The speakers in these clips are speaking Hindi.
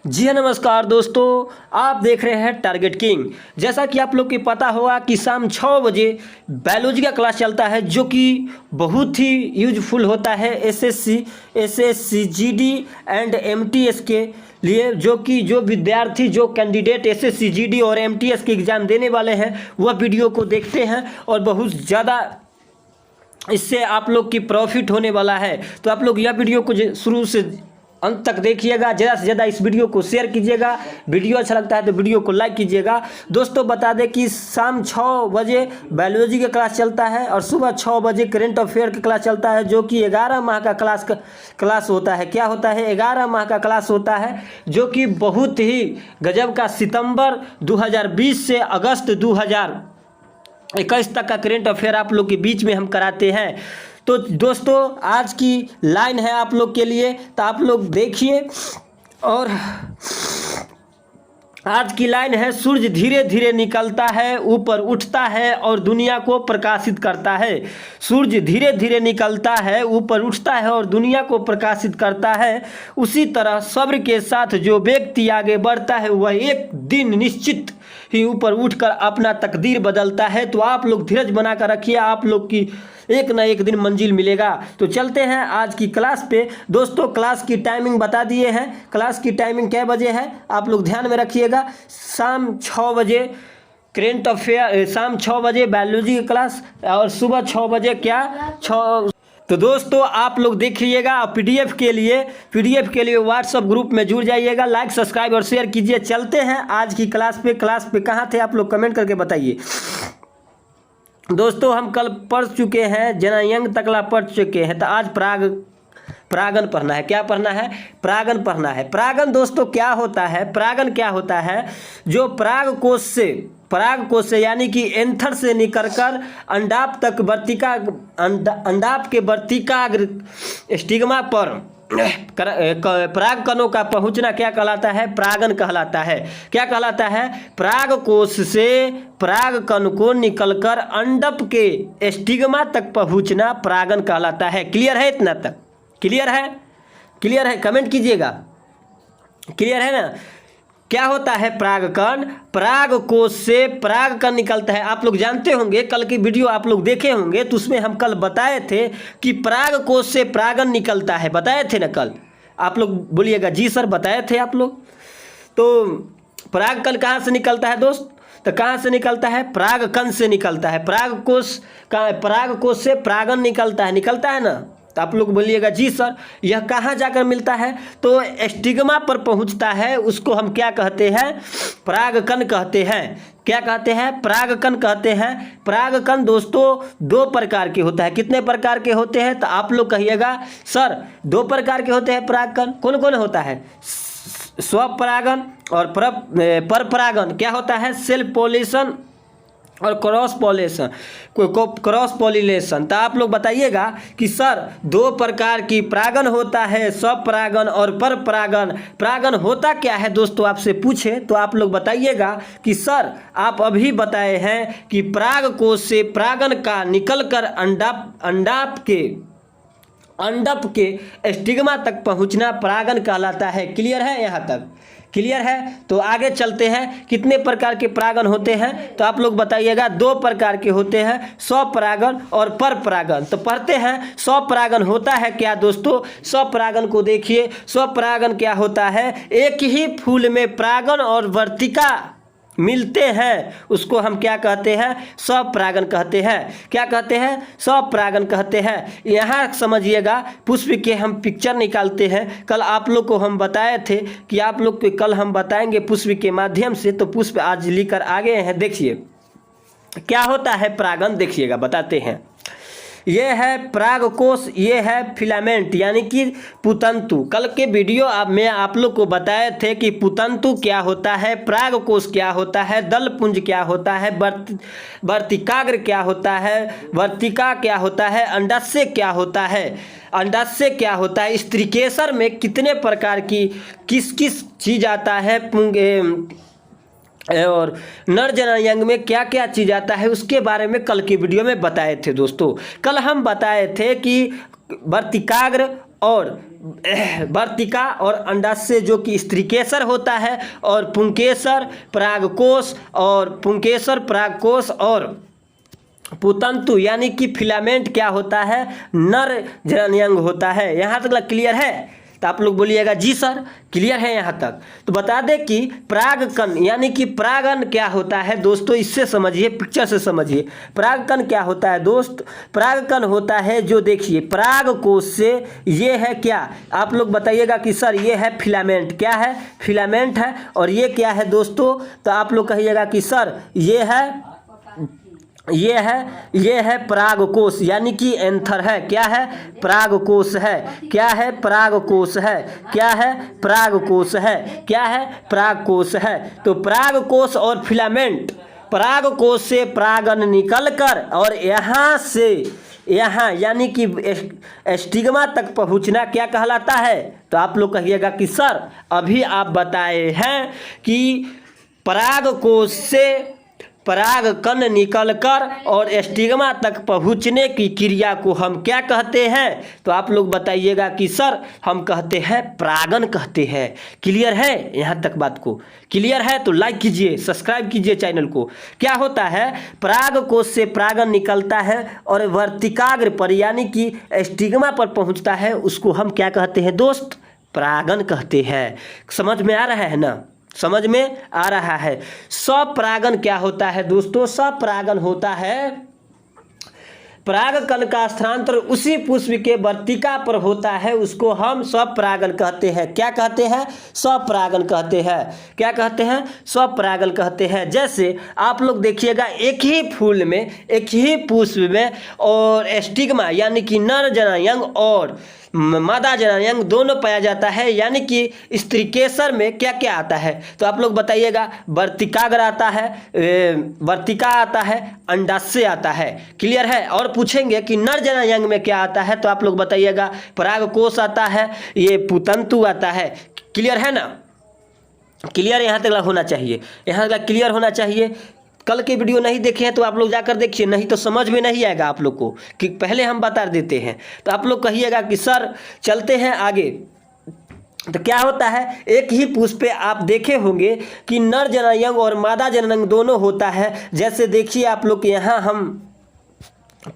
जी हाँ, नमस्कार दोस्तों। आप देख रहे हैं टारगेट किंग। जैसा कि आप लोग को पता होगा कि शाम 6 बजे बायोलॉजी का क्लास चलता है, जो कि बहुत ही यूजफुल होता है एसएससी जीडी एंड एमटीएस के लिए। जो विद्यार्थी जो कैंडिडेट एसएससी जीडी और एमटीएस के एग्ज़ाम देने वाले हैं वह वीडियो को देखते हैं और बहुत ज़्यादा इससे आप लोग की प्रॉफिट होने वाला है। तो आप लोग यह वीडियो को शुरू से अंत तक देखिएगा। ज़्यादा से ज़्यादा इस वीडियो को शेयर कीजिएगा। वीडियो अच्छा लगता है तो वीडियो को लाइक कीजिएगा। दोस्तों बता दें कि शाम 6 बजे बायोलॉजी का क्लास चलता है और सुबह 6 बजे करंट अफेयर का क्लास चलता है, जो कि 11 माह का क्लास होता है। क्या होता है? 11 माह का क्लास होता है, जो कि बहुत ही गजब का। सितंबर 2020 से अगस्त 2021 तक का करंट अफेयर आप लोग के बीच में हम कराते हैं। तो दोस्तों आज की लाइन है आप लोग के लिए, तो आप लोग देखिए। और आज की लाइन है, सूर्य धीरे धीरे निकलता है, ऊपर उठता है और दुनिया को प्रकाशित करता है। सूर्य धीरे धीरे निकलता है, ऊपर उठता है और दुनिया को प्रकाशित करता है। उसी तरह सब्र के साथ जो व्यक्ति आगे बढ़ता है वह एक दिन निश्चित ही ऊपर उठकर अपना तकदीर बदलता है। तो आप लोग धीरज बनाकर रखिए, आप लोग की एक ना एक दिन मंजिल मिलेगा। तो चलते हैं आज की क्लास पे। दोस्तों क्लास की टाइमिंग बता दिए हैं। क्लास की टाइमिंग क्या बजे है आप लोग ध्यान में रखिएगा। शाम 6 बजे करंट अफेयर, शाम 6 बजे बायोलॉजी की क्लास और सुबह 6 बजे क्या 6। तो दोस्तों आप लोग देखिएगा। पीडीएफ के लिए व्हाट्सएप ग्रुप में जुड़ जाइएगा। लाइक सब्सक्राइब और शेयर कीजिए। चलते हैं आज की क्लास पे कहाँ थे आप लोग कमेंट करके बताइए। दोस्तों हम कल पढ़ चुके हैं, जनयंग तकला पढ़ चुके हैं। तो आज परागन पढ़ना है। क्या पढ़ना है? परागन पढ़ना है। परागन दोस्तों क्या होता है? परागन क्या होता है? जो पराग कोश से यानी कि एंथर से निकलकर अंडाप तक अंडाप के वर्तिकाग्र स्टिग्मा पर पराग कणों का पहुंचना क्या कहलाता है? परागन कहलाता है। क्या कहलाता है? पराग कोश से पराग कण को निकलकर अंडप के स्टिग्मा तक पहुंचना परागन कहलाता है। क्लियर है? इतना तक क्लियर है? क्लियर है? कमेंट कीजिएगा। क्लियर है ना? क्या होता है परागकण? पराग कोश से परागकण निकलता है। आप लोग जानते होंगे, कल की वीडियो आप लोग देखे होंगे, तो उसमें हम कल बताए थे कि पराग कोश से परागन निकलता है। बताए थे ना कल? आप लोग बोलिएगा जी सर बताए थे आप लोग। तो परागकण कहाँ से निकलता है दोस्त? तो कहाँ से निकलता है? परागकण से निकलता है। पराग कोश से परागन निकलता है ना? तो आप लोग बोलिएगा जी सर। यह कहाँ जाकर मिलता है? तो स्टिग्मा पर पहुंचता है। उसको हम क्या कहते हैं? परागकण कहते हैं। क्या कहते हैं? परागकण कहते हैं। परागकण दोस्तों 2 प्रकार के होता है। कितने प्रकार के होते हैं? तो आप लोग कहिएगा सर 2 प्रकार के होते हैं परागकण। कौन कौन होता है? स्वपरागन और परपरागन। क्या होता है? सेल्फ पॉलिनेशन और क्रॉस पॉलिनेशन। तो आप लोग बताइएगा कि सर 2 प्रकार की परागन होता है, स्वपरागन और परपरागन। परागन होता क्या है दोस्तों? आपसे पूछे तो आप लोग बताइएगा कि सर आप अभी बताए हैं कि पराग कोश से परागन का निकलकर अंडप के स्टिग्मा तक पहुंचना परागन कहलाता है। क्लियर है? यहाँ तक क्लियर है? तो आगे चलते हैं। कितने प्रकार के परागन होते हैं? तो आप लोग बताइएगा। 2 प्रकार के होते हैं, स्वपरागन और परपरागन। तो पढ़ते हैं स्वपरागन होता है क्या दोस्तों? स्वपरागन को देखिए। स्वपरागन क्या होता है? एक ही फूल में परागन और वर्तिका मिलते हैं, उसको हम क्या कहते हैं? स्वपरागन कहते हैं। क्या कहते हैं? स्वपरागन कहते हैं। यहाँ समझिएगा, पुष्प के हम पिक्चर निकालते हैं। कल आप लोग को हम बताए थे कि आप लोग को कल हम बताएंगे पुष्प के माध्यम से। तो पुष्प आज लेकर आ गए हैं। देखिए क्या होता है परागन, देखिएगा बताते हैं। ये है परागकोश, ये है फिलामेंट यानी कि पुतंतु। कल के वीडियो में आप लोग को बताए थे कि पुतंतु क्या होता है, परागकोश क्या होता है, दलपुंज क्या होता है, वर्तिकाग्र क्या होता है, वर्तिका क्या होता है, अंडाशय क्या होता है, अंडाशय क्या होता है, स्त्रीकेसर में कितने प्रकार की किस किस चीज़ आता है, और नर जनयंग में क्या क्या चीज़ आता है, उसके बारे में कल की वीडियो में बताए थे दोस्तों। कल हम बताए थे कि वर्तिकाग्र और वर्तिका और अंडाशय जो कि स्त्रीकेसर होता है, और पुंकेसर परागकोश और पुंकेसर परागकोश और पुतंतु यानी कि फिलामेंट क्या होता है, नर जननांग होता है। यहाँ तक क्लियर है? तो आप लोग बोलिएगा जी सर क्लियर है यहाँ तक। तो बता दें कि परागकण यानी कि परागन क्या होता है दोस्तों, इससे समझिए, पिक्चर से समझिए। परागकण क्या होता है दोस्त? परागकण होता है जो देखिए परागकोश से, ये है क्या, आप लोग बताइएगा कि सर ये है फिलामेंट, क्या है, फिलामेंट है। और ये क्या है दोस्तों? तो आप लोग कहिएगा कि सर ये है परागकोश यानी कि एंथर है। क्या है? परागकोश है। क्या है? परागकोश है। क्या है? परागकोश है। क्या है? परागकोश है। तो परागकोश और फिलामेंट, परागकोश से परागन निकलकर और यहाँ से यहाँ यानी कि स्टिग्मा तक पहुँचना क्या कहलाता है? तो आप लोग कहिएगा कि सर अभी आप बताए हैं कि परागकोश से परागकण निकलकर और स्टिग्मा तक पहुँचने की क्रिया को हम क्या कहते हैं? तो आप लोग बताइएगा कि सर हम कहते हैं परागन कहते हैं। क्लियर है? यहाँ तक बात को क्लियर है तो लाइक कीजिए, सब्सक्राइब कीजिए चैनल को। क्या होता है? परागकोश से परागन निकलता है और वर्तिकाग्र पर यानी कि स्टिग्मा पर पहुँचता है, उसको हम क्या कहते हैं दोस्त? परागन कहते हैं। समझ में आ रहा है ना? समझ में आ रहा है। स्वपरागन क्या होता है दोस्तों? स्वपरागन होता है परागकण का स्थानांतर उसी पुष्प के वर्तिका पर होता है, उसको हम स्वपरागन कहते हैं। क्या कहते हैं? स्वपरागन कहते हैं। क्या कहते हैं? स्वपरागन कहते हैं। जैसे आप लोग देखिएगा एक ही फूल में, एक ही पुष्प में और स्टिग्मा यानी कि नर जननांग और मादा जननांग दोनों पाया जाता है, यानी कि स्त्रीकेसर में क्या क्या आता है? तो आप लोग बताइएगा, वर्तिकाग्र आता है, वर्तिका आता है, अंडाशय आता है। क्लियर है? और पूछेंगे कि नर जननांग में क्या आता है? तो आप लोग बताइएगा परागकोश आता है, ये पुतंतु आता है। क्लियर है ना? क्लियर यहाँ तक होना चाहिए, यहाँ तक क्लियर होना चाहिए। कल के वीडियो नहीं देखे हैं तो आप लोग जाकर देखिए, नहीं तो समझ में नहीं आएगा आप लोग को, कि पहले हम बता देते हैं। तो आप लोग कहिएगा कि सर चलते हैं आगे। तो क्या होता है, एक ही पुष्प पे आप देखे होंगे कि नर जननांग और मादा जननांग दोनों होता है। जैसे देखिए आप लोग यहाँ हम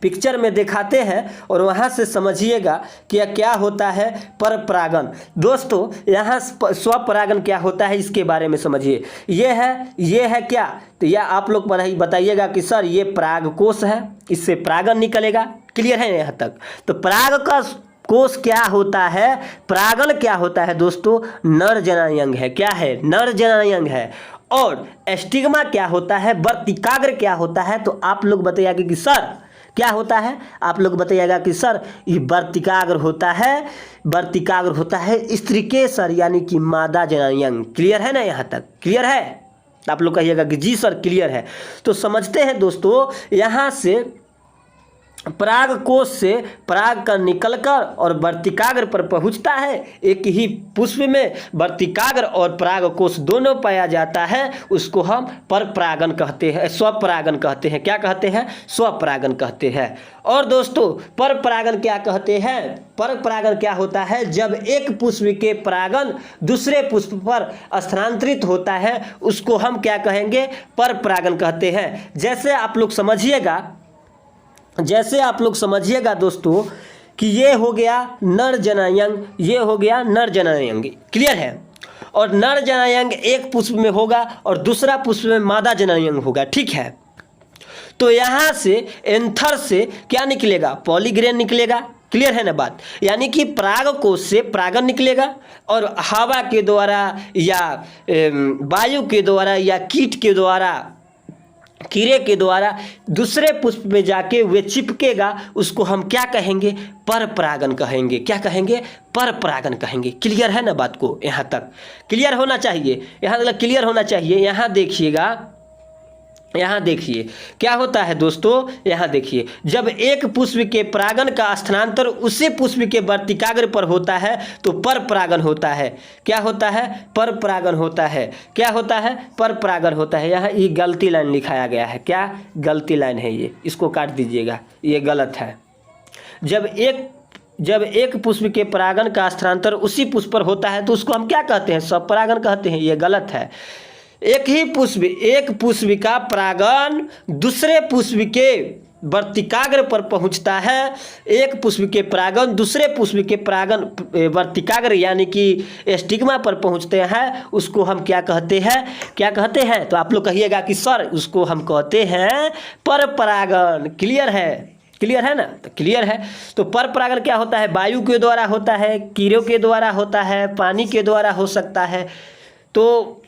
पिक्चर में दिखाते हैं और वहाँ से समझिएगा कि क्या होता है परपरागन। दोस्तों यहाँ स्वपरागन क्या होता है इसके बारे में समझिए। ये है क्या? तो यह आप लोग बताइएगा कि सर ये परागकोश है, इससे परागन निकलेगा। क्लियर है यहाँ तक? तो पराग का कोश क्या होता है? परागन क्या होता है दोस्तों? नर जननांग है। क्या है? नर जननांग है। और स्टिग्मा क्या होता है? वर्तिकाग्र क्या होता है? तो आप लोग बताइएगा कि सर क्या होता है? आप लोग बताइएगा कि सर ये वर्तिकाग्र होता है, वर्तिकाग्र होता है स्त्रीकेसर यानी कि मादा जननांग। क्लियर है ना? यहाँ तक क्लियर है? आप लोग कहिएगा कि जी सर क्लियर है। तो समझते हैं दोस्तों, यहाँ से परागकोश से परागकण निकलकर और वर्तिकाग्र पर पहुंचता है। एक ही पुष्प में वर्तिकाग्र और परागकोश दोनों पाया जाता है, उसको हम परपरागन कहते हैं, स्वपरागन कहते हैं। क्या कहते हैं? स्वपरागन कहते हैं। और दोस्तों परपरागन क्या कहते हैं? परपरागन क्या होता है? जब एक पुष्प के परागन दूसरे पुष्प पर स्थानांतरित होता है, उसको हम क्या कहेंगे? परपरागन कहते हैं। जैसे आप लोग समझिएगा दोस्तों कि ये हो गया नर जननांग, ये हो गया नर जननांग। क्लियर है? और नर जननांग एक पुष्प में होगा और दूसरा पुष्प में मादा जननांग होगा। ठीक है? तो यहाँ से एंथर से क्या निकलेगा? पॉलीग्रेन निकलेगा। क्लियर है ना बात? यानी कि परागकोश से परागन निकलेगा और हवा के द्वारा या वायु के द्वारा या कीट के द्वारा, कीड़े के द्वारा दूसरे पुष्प में जाके वे चिपकेगा, उसको हम क्या कहेंगे? परपरागन कहेंगे। क्या कहेंगे? परपरागन कहेंगे। क्लियर है ना बात को? यहाँ तक क्लियर होना चाहिए, यहाँ तक क्लियर होना चाहिए। यहाँ देखिएगा, यहाँ देखिए क्या होता है दोस्तों, यहाँ देखिए जब एक पुष्प के परागन का स्थानांतर उसी पुष्प के वर्तिकाग्र पर होता है तो परपरागन होता है। क्या होता है? परपरागन होता है। क्या होता है? परपरागन होता है। यहाँ ये गलती लाइन लिखाया गया है। क्या गलती लाइन है? ये इसको काट दीजिएगा, ये गलत है। जब एक जब एक पुष्प के परागण का स्थानांतर उसी पुष्प पर होता है तो उसको हम क्या कहते हैं? स्वपरागण कहते हैं। ये गलत है। एक पुष्प का परागण दूसरे पुष्प के वर्तिकाग्र पर पहुंचता है। एक पुष्प के परागण दूसरे पुष्प के परागण वर्तिकाग्र यानी कि स्टिग्मा पर पहुंचते हैं, उसको हम क्या कहते हैं? तो आप लोग कहिएगा कि सर उसको हम कहते हैं पर परागण। क्लियर है ना? तो क्लियर है। तो पर परागण क्या होता है? वायु के द्वारा होता है, कीड़ों के द्वारा होता है, पानी के द्वारा हो सकता है। तो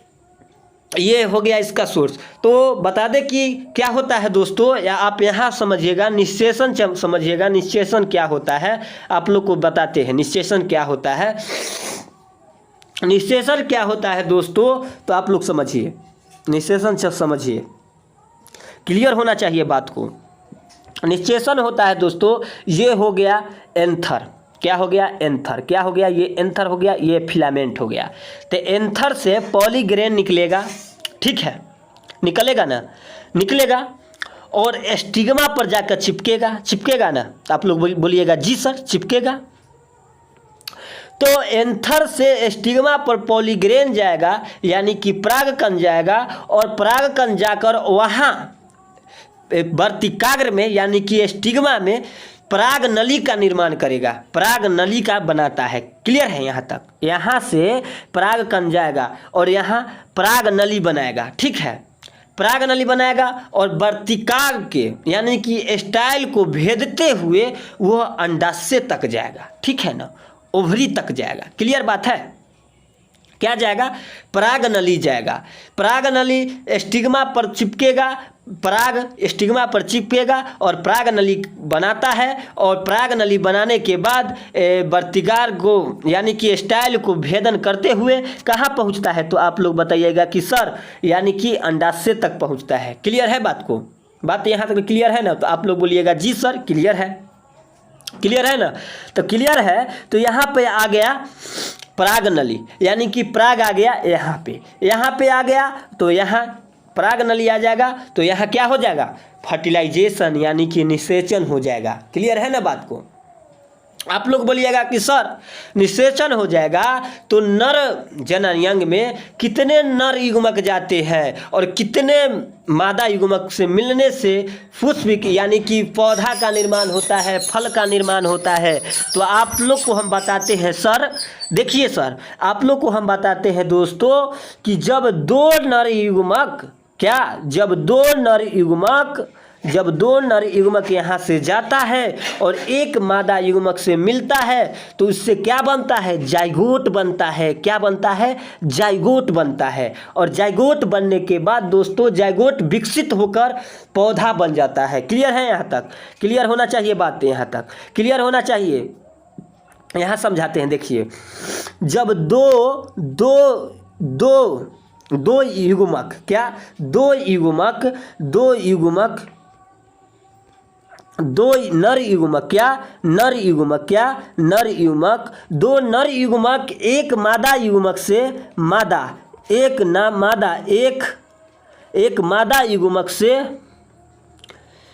ये हो गया इसका सोर्स। तो बता दें कि क्या होता है दोस्तों, या आप यहाँ समझिएगा, निश्चेषण समझिएगा। निश्चेषण क्या होता है आप लोग को बताते हैं। निश्चेषण क्या होता है? निश्चेषण क्या होता है दोस्तों, तो आप लोग समझिए, निश्चेषण समझिए, क्लियर होना चाहिए बात को। निश्चेषण होता है दोस्तों, ये हो गया एंथर। क्या हो गया? एंथर। क्या हो गया? ये एंथर हो गया, ये फिलामेंट हो गया। तो एंथर से पॉलीग्रेन निकलेगा, ठीक है, निकलेगा ना, निकलेगा और स्टिग्मा पर जाकर चिपकेगा ना। आप लोग बोलिएगा जी सर चिपकेगा। तो एंथर से स्टिग्मा पर पॉलीग्रेन जाएगा यानी कि परागकण जाएगा, और परागकण जाकर वहाँ वर्तिकाग्र में यानी कि स्टिग्मा में पराग नली का निर्माण करेगा, पराग नली का बनाता है। क्लियर है यहाँ तक? यहाँ से पराग कण जाएगा और यहाँ पराग नली बनाएगा, ठीक है, पराग नली बनाएगा और वर्तिकाग्र के यानी कि स्टाइल को भेदते हुए वह अंडाशय तक जाएगा, ठीक है ना, ओवरी तक जाएगा। क्लियर बात है? क्या जाएगा? पराग नली जाएगा। पराग नली स्टिग्मा पर चिपकेगा, पराग स्टिग्मा पर चिपकेगा और पराग नली बनाता है, और पराग नली बनाने के बाद वर्तिकाग्र को यानी कि स्टाइल को भेदन करते हुए कहाँ पहुँचता है? तो आप लोग बताइएगा कि सर यानी कि अंडाशय तक पहुँचता है। क्लियर है बात को? बात यहाँ तक क्लियर है ना? तो आप लोग बोलिएगा जी सर क्लियर है। क्लियर है ना? तो क्लियर है। तो यहाँ पे आ गया पराग नली यानी कि पराग आ गया यहाँ पे आ गया, तो यहाँ पराग नली आ जाएगा, तो यहाँ क्या हो जाएगा? फर्टिलाइजेशन यानी कि निषेचन हो जाएगा। क्लियर है ना बात को? आप लोग बोलिएगा कि सर निषेचन हो जाएगा तो नर जननांग में कितने नर युग्मक जाते हैं और कितने मादा युग्मक से मिलने से पुष्प यानी कि पौधा का निर्माण होता है, फल का निर्माण होता है। तो आप लोग को हम बताते हैं सर, देखिए सर, आप लोग को हम बताते हैं दोस्तों कि जब दो नर युग्मक यहाँ से जाता है और एक मादा युग्मक से मिलता है तो उससे क्या बनता है? जाइगोट बनता है। क्या बनता है? जाइगोट बनता है। और जाइगोट बनने के बाद दोस्तों जाइगोट विकसित होकर पौधा बन जाता है। क्लियर है? यहाँ तक क्लियर होना चाहिए, बात यहाँ तक क्लियर होना चाहिए। यहाँ समझाते हैं, देखिए, जब दो युग्मक क्या दो नर युग्मक एक मादा युग्मक से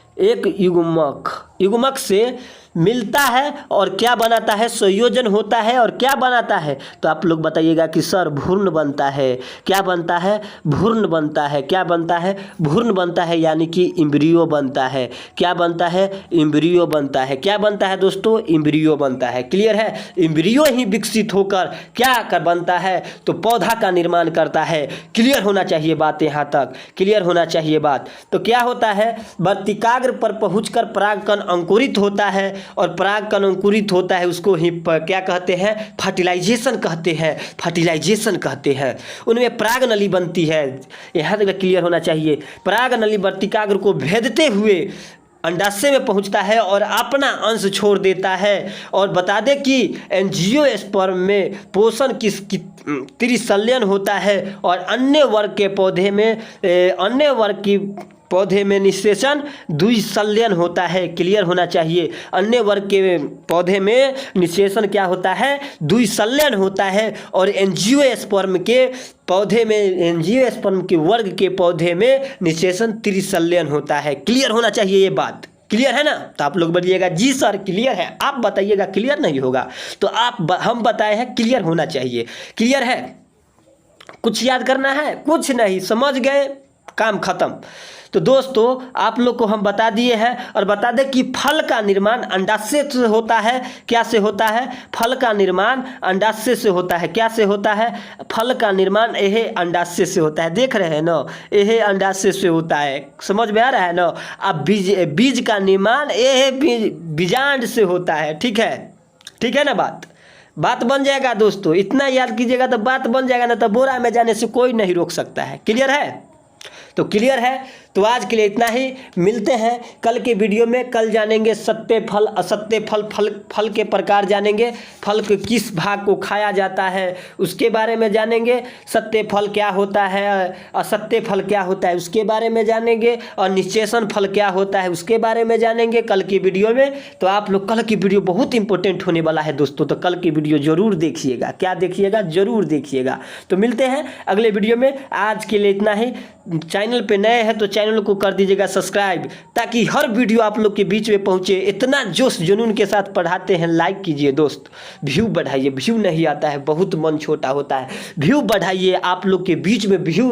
एक युग्मक से मिलता है और क्या बनाता है? संयोजन होता है और क्या बनाता है? तो आप लोग बताइएगा कि सर भ्रूण बनता है। क्या बनता है? भ्रूण बनता है। क्या बनता है? भ्रूण बनता है यानी कि इम्ब्रियो बनता है। क्या बनता है? इम्ब्रियो बनता है। क्या बनता है दोस्तों? इम्ब्रियो बनता है। क्लियर है? इम्ब्रियो ही विकसित होकर क्या कर बनता है? तो पौधा का निर्माण करता है। क्लियर होना चाहिए बात, यहाँ तक क्लियर होना चाहिए बात। तो क्या होता है? वर्तिकाग्र पर पहुंचकर परागकण अंकुरित होता है और परागकण अंकुरित होता है, उसको ही क्या कहते हैं? फर्टिलाइजेशन कहते हैं। उनमें पराग नली बनती है। यहाँ तक क्लियर होना चाहिए। पराग नली वर्तिकाग्र को भेदते हुए अंडाशय में पहुंचता है और अपना अंश छोड़ देता है। और बता दें कि एंजियोस्पर्म में पोषण की त्रिसंलयन होता है और अन्य वर्ग की पौधे में निषेचन द्विसंलयन होता है। क्लियर होना चाहिए। अन्य वर्ग के पौधे में निषेचन क्या होता है? द्विसंलयन होता है। और एंजियोस्पर्म के वर्ग के पौधे में निषेचन त्रिसंलयन होता है। क्लियर होना चाहिए ये बात। क्लियर है ना? तो आप लोग बोलिएगा जी सर क्लियर है, आप बताइएगा क्लियर नहीं होगा तो हम बताए हैं क्लियर होना चाहिए। क्लियर है? कुछ याद करना है? कुछ नहीं, समझ गए, काम खत्म। तो दोस्तों आप लोग को हम बता दिए हैं और बता दें कि फल का निर्माण अंडाशय से होता है। क्या से होता है? फल का निर्माण अंडाशय से होता है। क्या से होता है? फल का निर्माण यह अंडाशय से होता है। देख रहे हैं ना, यह अंडाशय से होता है। समझ में आ रहा है ना? अब बीज का निर्माण यह बीजांड से होता है। ठीक है? ठीक है ना? बात बन जाएगा दोस्तों, इतना याद कीजिएगा तो बात बन जाएगा, ना तो बोरा में जाने से कोई नहीं रोक सकता है। क्लियर है? तो क्लियर है। तो आज के लिए इतना ही, मिलते हैं कल के वीडियो में। कल जानेंगे सत्य फल असत्य फल, फल के प्रकार जानेंगे, फल के किस भाग को खाया जाता है उसके बारे में जानेंगे, सत्य फल क्या होता है, असत्य फल क्या होता है उसके बारे में जानेंगे, और निषेचन फल क्या होता है उसके बारे में जानेंगे कल की वीडियो में। तो आप लोग कल की वीडियो बहुत इंपॉर्टेंट होने वाला है दोस्तों, तो कल की वीडियो जरूर देखिएगा। क्या देखिएगा? जरूर देखिएगा। तो मिलते हैं अगले वीडियो में। आज के लिए इतना ही। चैनल पे नए हैं तो चैनल को कर दीजिएगा सब्सक्राइब, ताकि हर वीडियो आप लोग के बीच में पहुंचे। इतना जोश जुनून के साथ पढ़ाते हैं। लाइक कीजिए दोस्त, व्यू बढ़ाइए। व्यू नहीं आता है, बहुत मन छोटा होता है। व्यू बढ़ाइए, आप लोग के बीच में व्यू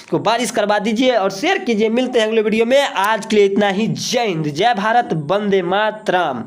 को बारिश करवा दीजिए और शेयर कीजिए। मिलते हैं अगले वीडियो में। आज के लिए इतना ही। जय हिंद, जय भारत, वंदे मातरम।